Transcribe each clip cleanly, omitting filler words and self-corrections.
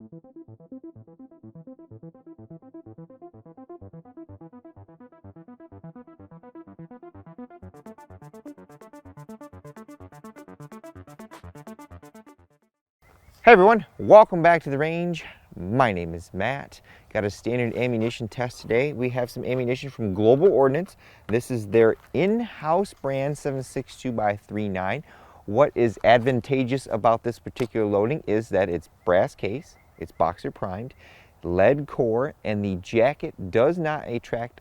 Hey everyone, welcome back to the range. My name is Matt. Got a standard ammunition test today. We have some ammunition from Global Ordnance. This is their in-house brand 7.62x39. What is advantageous about this particular loading is that it's brass case, it's boxer primed, lead core, and the jacket does not attract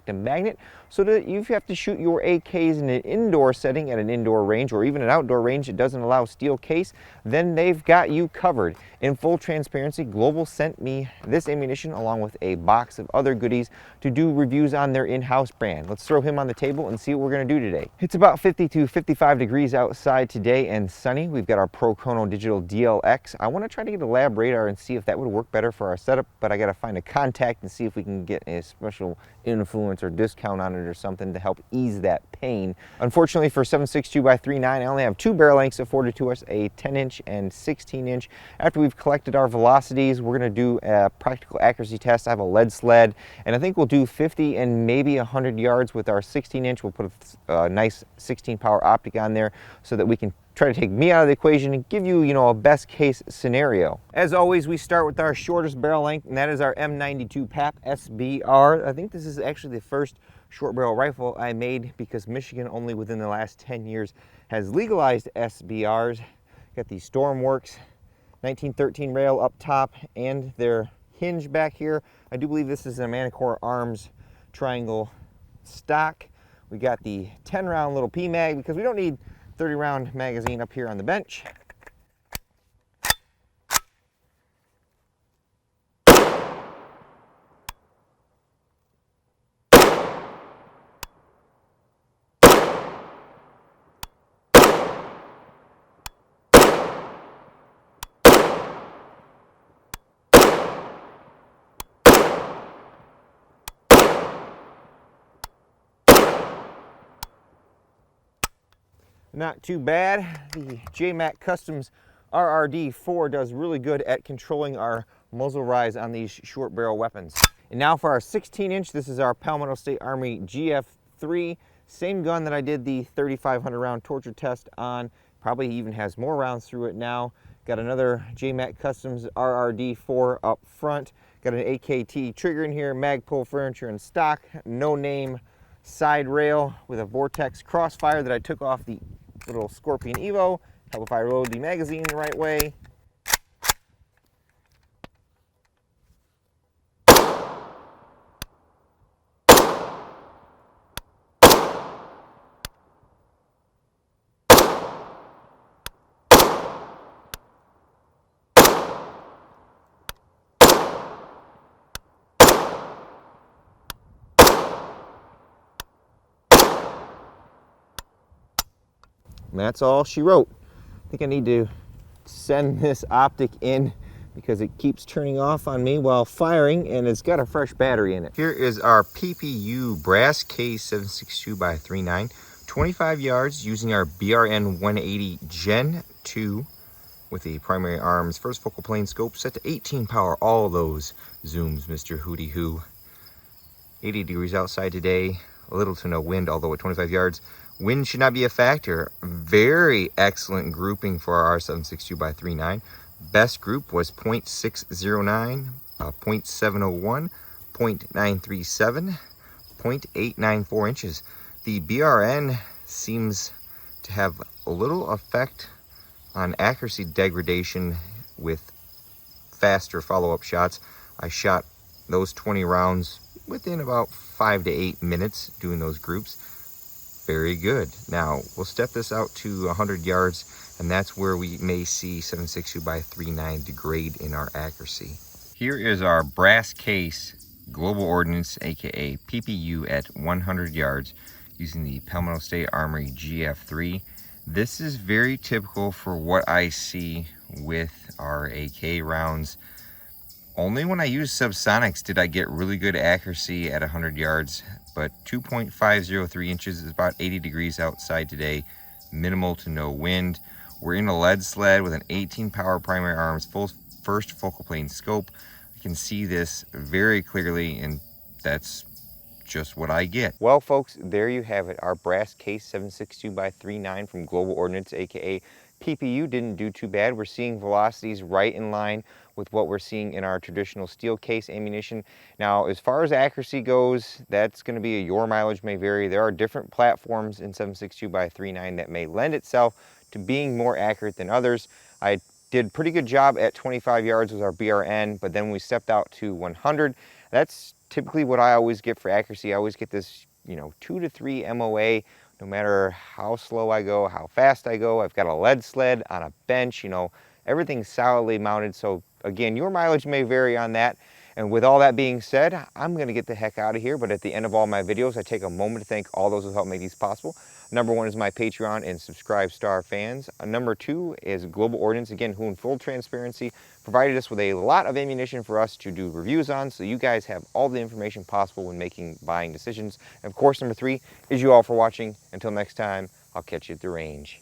a magnet, so that if you have to shoot your AKs in an indoor setting at an indoor range or even an outdoor range that doesn't allow steel case, then they've got you covered. In full transparency, Global sent me this ammunition along with a box of other goodies to do reviews on their in-house brand. Let's throw him on the table and see what we're going to do today. It's about 50 to 55 degrees outside today and sunny. We've got our Pro Chrono Digital DLX. I want to try to get a lab radar and see if that would work better for our setup, but I got to find a contact and see if we can get a special influence or discount on it or something to help ease that pain. Unfortunately for 7.62x39, I only have two barrel lengths afforded to us, a 10-inch and 16-inch. After we've collected our velocities, we're going to do a practical accuracy test. I have a lead sled, and I think we'll do 50 and maybe 100 yards with our 16-inch. We'll put a nice 16-power optic on there so that we can try to take me out of the equation and give you, a best case scenario. As always, we start with our shortest barrel length, and that is our M92 PAP SBR. I think this is actually the first short barrel rifle I made because Michigan only within the last 10 years has legalized SBRs. Got the Stormworks 1913 rail up top and their hinge back here. I do believe this is a Manticore Arms triangle stock. We got the 10-round little PMag because we don't need 30-round magazine up here on the bench. Not too bad. The JMAC Customs RRD4 does really good at controlling our muzzle rise on these short barrel weapons. And now for our 16-inch, this is our Palmetto State Armory GF3. Same gun that I did the 3,500 round torture test on. Probably even has more rounds through it now. Got another JMAC Customs RRD4 up front. Got an AKT trigger in here, Magpul furniture and stock, no name side rail with a Vortex crossfire that I took off the little Scorpion Evo. Help if I load the magazine the right way. And that's all she wrote. I think I need to send this optic in because it keeps turning off on me while firing, and it's got a fresh battery in it. Here is our PPU brass case 7.62x39, 25 yards using our R.A.N.G.E Gen 2 with the primary arms first focal plane scope set to 18 power. All those zooms, Mr. Hootie Hoo. 80 degrees outside today, a little to no wind, although at 25 yards, wind should not be a factor. Very excellent grouping for our 7.62x39. Best group was 0.609, 0.701, 0.937, 0.894 inches. The BRN seems to have a little effect on accuracy degradation with faster follow-up shots. I shot those 20 rounds within about 5 to 8 minutes doing those groups. Very good. Now we'll step this out to 100 yards, and that's where we may see 7.62x39 degrade in our accuracy. Here is our brass case Global Ordnance, aka PPU, at 100 yards using the Palmetto State Armory GF3. This is very typical for what I see with our AK rounds. Only when I use subsonics did I get really good accuracy at 100 yards, but 2.503 inches is about 80 degrees outside today, minimal to no wind. We're in a lead sled with an 18 power primary arms, first focal plane scope. I can see this very clearly, and that's just what I get. Well, folks, there you have it. Our brass case 7.62x39mm from Global Ordnance, aka PPU, didn't do too bad. We're seeing velocities right in line with what we're seeing in our traditional steel case ammunition. Now, as far as accuracy goes, that's going to be your mileage may vary. There are different platforms in 7.62x39mm that may lend itself to being more accurate than others. I did a pretty good job at 25 yards with our BRN, but then when we stepped out to 100, that's typically what I always get for accuracy. I always get this, 2 to 3 MOA, no matter how slow I go, how fast I go. I've got a lead sled on a bench, everything's solidly mounted. So again, your mileage may vary on that. And with all that being said, I'm going to get the heck out of here. But at the end of all my videos, I take a moment to thank all those who helped make these possible. Number one is my Patreon and Subscribe Star fans. Number two is Global Ordnance, again, who in full transparency provided us with a lot of ammunition for us to do reviews on, so you guys have all the information possible when making buying decisions. And of course, number three is you all for watching. Until next time, I'll catch you at the range.